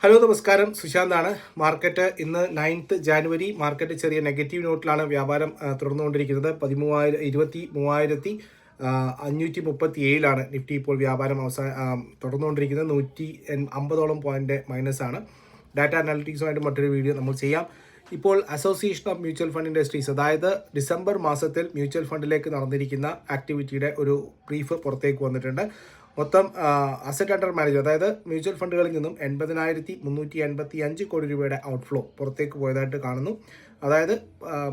Hello നമസ്കാരം, സുശാന്താണ്. Market ഇന്ന് 9th January. Market ചെറിയ നെഗറ്റീവ് നോട്ടിലാണ് വ്യാപാരം തുടർന്നുകൊണ്ടിരിക്കുന്നത്. 23,537 നിഫ്റ്റി ഇപ്പോൾ വ്യാപാരം തുടർന്നുകൊണ്ടിരിക്കുന്നത്. 150ഓളം പോയിന്റ് മൈനസ് ആണ്. ഡാറ്റ അനാലിറ്റിക്സുമായിട്ട് മറ്റൊരു വീഡിയോ നമ്മൾ ചെയ്യാം. ഇപ്പോൾ association of mutual fund industries, അതായത് ഡിസംബർ മാസത്തിൽ മ്യൂച്വൽ ഫണ്ടിലേക്ക് നടന്നിരിക്കുന്ന ആക്ടിവിറ്റിയുടെ ഒരു ബ്രീഫ് പുറത്തേക്ക് വന്നിട്ടുണ്ട്. മൊത്തം അസറ്റ് അണ്ടർ മാനേജ്മെന്റ്, അതായത് മ്യൂച്വൽ ഫണ്ടുകളിൽ നിന്നും 80,385 കോടി രൂപയുടെ ഔട്ട്ഫ്ലോ പുറത്തേക്ക് പോയതായിട്ട് കാണുന്നു. അതായത്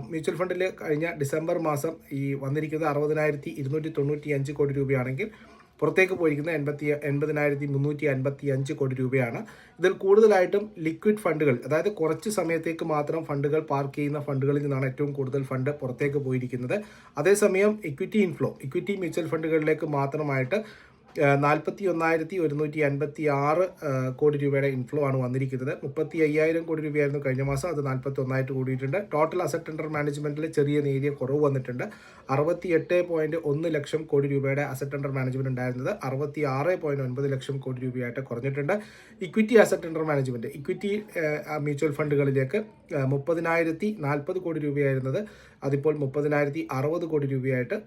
മ്യൂച്വൽ ഫണ്ടിൽ കഴിഞ്ഞ ഡിസംബർ മാസം ഈ വന്നിരിക്കുന്നത് 60,295 കോടി രൂപയാണെങ്കിൽ പുറത്തേക്ക് പോയിരിക്കുന്നത് 80,355 കോടി രൂപയാണ്. ഇതിൽ കൂടുതലായിട്ടും ലിക്വിഡ് ഫണ്ടുകൾ, അതായത് കുറച്ച് സമയത്തേക്ക് മാത്രം ഫണ്ടുകൾ പാർക്ക് ചെയ്യുന്ന ഫണ്ടുകളിൽ നിന്നാണ് ഏറ്റവും കൂടുതൽ ഫണ്ട് പുറത്തേക്ക് പോയിരിക്കുന്നത്. അതേസമയം ഇക്വിറ്റി മ്യൂച്വൽ ഫണ്ടുകളിലേക്ക് മാത്രമായിട്ട് 41,156 കോടി രൂപയുടെ ഇൻഫ്ലോ ആണ് വന്നിരിക്കുന്നത്. 35,000 കോടി രൂപയായിരുന്നു കഴിഞ്ഞ മാസം, അത് 41 കൂടിയിട്ടുണ്ട്. ടോട്ടൽ അസറ്റ് അണ്ടർ മാനേജ്മെന്റിൽ നേരിയ കുറവ് വന്നിട്ടുണ്ട്. 68.1 ലക്ഷം കോടി രൂപയുടെ അസറ്റ് അണ്ടർ മാനേജ്മെന്റ് ഉണ്ടായിരുന്നത് 66.9 ലക്ഷം കോടി രൂപയായിട്ട് കുറഞ്ഞിട്ടുണ്ട്. Equity asset under management, equity mutual ഫണ്ടുകളിലേക്ക് 30,040 കോടി രൂപയായിരുന്നത് അതിപ്പോൾ 30,060 കോടി രൂപയായിട്ട്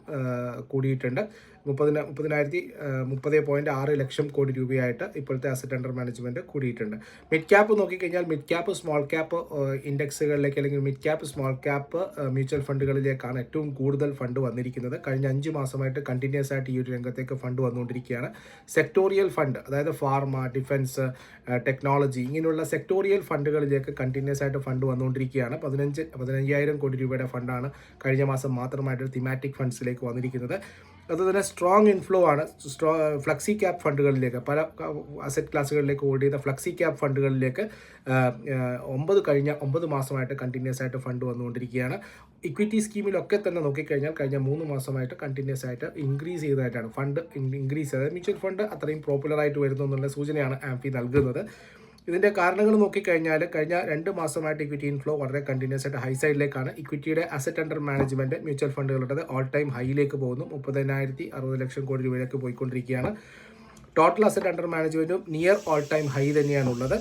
കൂടിയിട്ടുണ്ട്. 30,030.6 ലക്ഷം കോടി രൂപയായിട്ട് ഇപ്പോഴത്തെ അസറ്റ് അണ്ടർ മാനേജ്മെന്റ് കൂടിയിട്ടുണ്ട്. മിഡ് ക്യാപ്പ് നോക്കിക്കഴിഞ്ഞാൽ മിഡ് ക്യാപ്പ് സ്മോൾ ക്യാപ്പ് ഇൻഡെക്സുകളിലേക്ക്, അല്ലെങ്കിൽ mid cap small cap mutual ഫണ്ടുകളിലേക്കാണ് ഏറ്റവും കൂടുതൽ ഫണ്ട് വന്നിരിക്കുന്നത്. കഴിഞ്ഞ 5 മാസമായിട്ട് കണ്ടിന്യൂസ് ആയിട്ട് ഈ ഒരു രംഗത്തേക്ക് ഫണ്ട് വന്നുകൊണ്ടിരിക്കുകയാണ്. സെക്ടോറിയൽ ഫണ്ട്, അതായത് ഫാർമ, ഡിഫൻസ്, ടെക്നോളജി, ഇങ്ങനെയുള്ള സെക്ടോറിയൽ ഫണ്ടുകളിലേക്ക് കണ്ടിന്യൂസ് ആയിട്ട് ഫണ്ട് വന്നുകൊണ്ടിരിക്കുകയാണ്. 15,000 കോടി രൂപയുടെ ഫണ്ടാണ് കഴിഞ്ഞ മാസം മാത്രമായിട്ട് തിമാറ്റിക് ഫണ്ട്സിലേക്ക് വന്നിരിക്കുന്നത്. അതുതന്നെ സ്ട്രോങ് ഇൻഫ്ലോ ആണ് ഫ്ലക്സി ക്യാപ് ഫണ്ടുകളിലേക്ക്, പല അസറ്റ് ക്ലാസ്സുകളിലേക്ക് ഹോൾഡ് ചെയ്ത ഫ്ലക്സി ക്യാപ് ഫണ്ടുകളിലേക്ക് 9 മാസമായിട്ട് കണ്ടിന്യൂസ് ആയിട്ട് ഫണ്ട് വന്നുകൊണ്ടിരിക്കുകയാണ്. ഇക്വിറ്റി സ്കീമിലൊക്കെ തന്നെ നോക്കിക്കഴിഞ്ഞാൽ കഴിഞ്ഞ 3 മാസമായിട്ട് കണ്ടിന്യൂസ് ആയിട്ട് ഇൻക്രീസ് ചെയ്തതായിട്ടാണ് ഫണ്ട് ഇൻക്രീസ് ചെയ്തത്. മ്യൂച്വൽ ഫണ്ട് അത്രയും പോപ്പുലറായിട്ട് വരുന്നു എന്നുള്ള സൂചനയാണ് ആംഫി നൽകുന്നത്. ഇതിൻ്റെ കാരണങ്ങൾ നോക്കിക്കഴിഞ്ഞാൽ കഴിഞ്ഞ 2 മാസമായിട്ട് ഇക്വിറ്റി ഇൻഫ്ലോ വളരെ കണ്ടിന്യൂസ് ആയിട്ട് ഹൈ സൈഡിലേക്കാണ്. ഇക്വിറ്റിയുടെ അസറ്റ് അണ്ടർ മാനേജ്മെന്റ് മ്യൂച്വൽ ഫണ്ടുകളുടെ ഓൾ ടൈം ഹൈയിലേക്ക് പോകുന്നു. 30,060 ലക്ഷം കോടി രൂപയിലേക്ക് പോയിക്കൊണ്ടിരിക്കുകയാണ്. ടോട്ടൽ അസറ്റ് അണ്ടർ മാനേജ്മെന്റും നിയർ ഓൾ ടൈം ഹൈ തന്നെയാണുള്ളത്.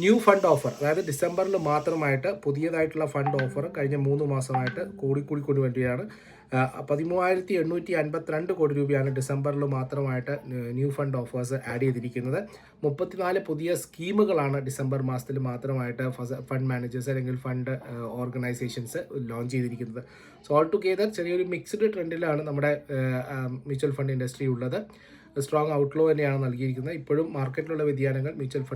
ന്യൂ ഫണ്ട് ഓഫർ, അതായത് ഡിസംബറിൽ മാത്രമായിട്ട് പുതിയതായിട്ടുള്ള ഫണ്ട് ഓഫർ കഴിഞ്ഞ 3 മാസമായിട്ട് കൂടിക്കൂടി വേണ്ടിയാണ്. 13,852 കോടി രൂപയാണ് ഡിസംബറിൽ മാത്രമായിട്ട് ന്യൂ ഫണ്ട് ഓഫേഴ്സ് ആഡ് ചെയ്തിരിക്കുന്നത്. 34 പുതിയ സ്കീമുകളാണ് ഡിസംബർ മാസത്തിൽ മാത്രമായിട്ട് ഫണ്ട് മാനേജേഴ്സ് അല്ലെങ്കിൽ ഫണ്ട് ഓർഗനൈസേഷൻസ് ലോഞ്ച് ചെയ്തിരിക്കുന്നത്. സോ ഓൾ ടുഗെദർ ചെറിയൊരു മിക്സ്ഡ് ട്രെൻഡിലാണ് നമ്മുടെ മ്യൂച്വൽ ഫണ്ട് ഇൻഡസ്ട്രി ഉള്ളത്. സ്ട്രോങ് ഔട്ട്ലോ തന്നെയാണ് നൽകിയിരിക്കുന്നത്. ഇപ്പോഴും മാർക്കറ്റിലുള്ള വ്യതിയാനങ്ങൾ മ്യൂച്വൽ ഫണ്ട്